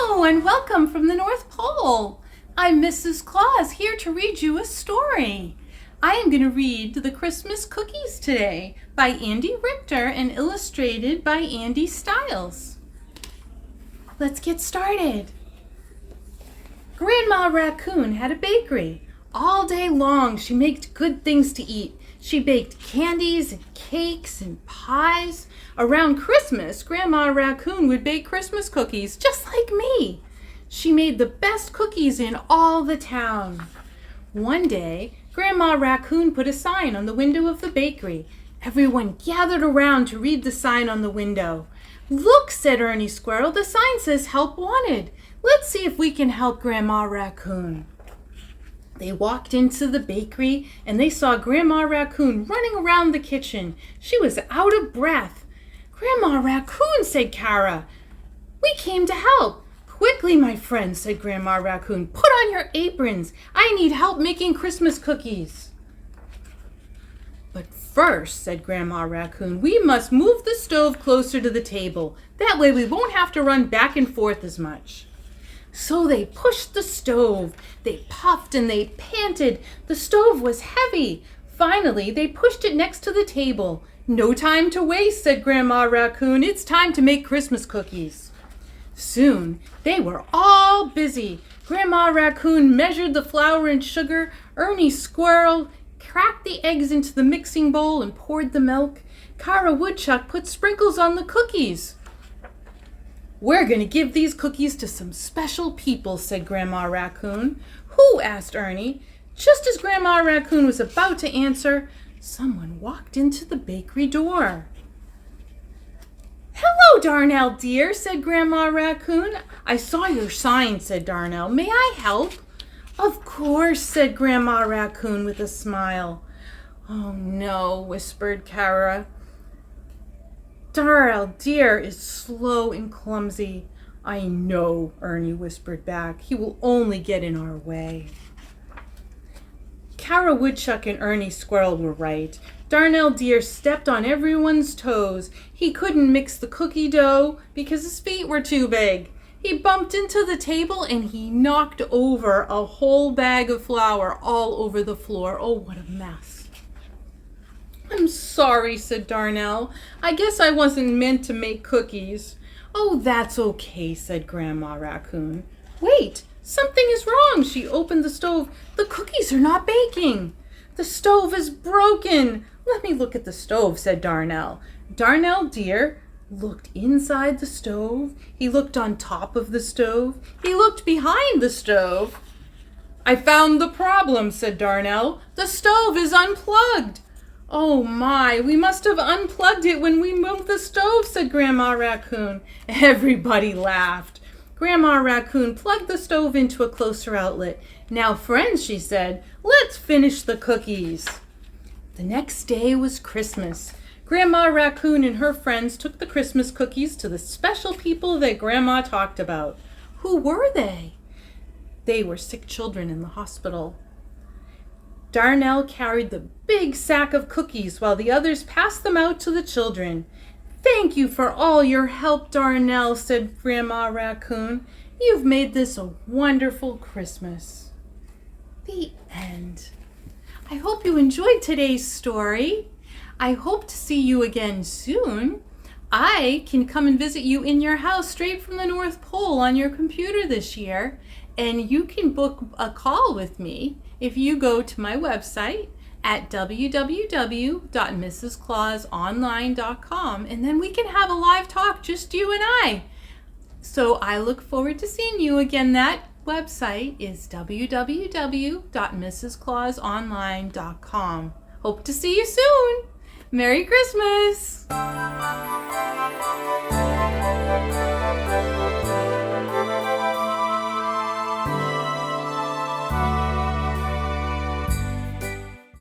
Hello and welcome from the North Pole. I'm Mrs. Claus here to read you a story. I am going to read The Christmas Cookies today by Andy Rector and illustrated by Andy Stiles. Let's get started. Grandma Raccoon had a bakery. All day long she made good things to eat. She baked candies and cakes and pies. Around Christmas, Grandma Raccoon would bake Christmas cookies just like me. She made the best cookies in all the town. One day, Grandma Raccoon put a sign on the window of the bakery. Everyone gathered around to read the sign on the window. "Look," said Ernie Squirrel, "the sign says help wanted. Let's see if we can help Grandma Raccoon." They walked into the bakery and they saw Grandma Raccoon running around the kitchen. She was out of breath. "Grandma Raccoon," said Kara, "we came to help." "Quickly, my friends," said Grandma Raccoon, "put on your aprons. I need help making Christmas cookies." "But first," said Grandma Raccoon, "we must move the stove closer to the table. That way we won't have to run back and forth as much." So they pushed the stove. They puffed and they panted. The stove was heavy. Finally, they pushed it next to the table. "No time to waste," said Grandma Raccoon. "It's time to make Christmas cookies." Soon, they were all busy. Grandma Raccoon measured the flour and sugar. Ernie Squirrel cracked the eggs into the mixing bowl and poured the milk. Kara Woodchuck put sprinkles on the cookies. "We're going to give these cookies to some special people," said Grandma Raccoon. "Who?" asked Ernie. Just as Grandma Raccoon was about to answer, someone walked into the bakery door. "Hello, Darnell dear," said Grandma Raccoon. "I saw your sign," said Darnell. "May I help?" "Of course," said Grandma Raccoon with a smile. "Oh no," whispered Kara. "Darnell dear is slow and clumsy." "I know," Ernie whispered back. "He will only get in our way." Kara Woodchuck and Ernie Squirrel were right. Darnell Deer stepped on everyone's toes. He couldn't mix the cookie dough because his feet were too big. He bumped into the table and he knocked over a whole bag of flour all over the floor. Oh, what a mess. "I'm sorry," said Darnell. "I guess I wasn't meant to make cookies." "Oh, that's okay," said Grandma Raccoon. "Wait, something is wrong." She opened the stove. "The cookies are not baking. The stove is broken." "Let me look at the stove," said Darnell. Darnell Deer looked inside the stove. He looked on top of the stove. He looked behind the stove. "I found the problem," said Darnell. "The stove is unplugged." "Oh my, we must have unplugged it when we moved the stove," said Grandma Raccoon. Everybody laughed. Grandma Raccoon plugged the stove into a closer outlet. "Now, friends," she said, "let's finish the cookies." The next day was Christmas. Grandma Raccoon and her friends took the Christmas cookies to the special people that Grandma talked about. Who were they? They were sick children in the hospital. Darnell carried the big sack of cookies while the others passed them out to the children. "Thank you for all your help, Darnell," said Grandma Raccoon. "You've made this a wonderful Christmas." The end. I hope you enjoyed today's story. I hope to see you again soon. I can come and visit you in your house straight from the North Pole on your computer this year, and you can book a call with me if you go to my website at www.mrsclausonline.com, and then we can have a live talk, just you and I. So I look forward to seeing you again. That website is www.mrsclausonline.com. Hope to see you soon. Merry Christmas!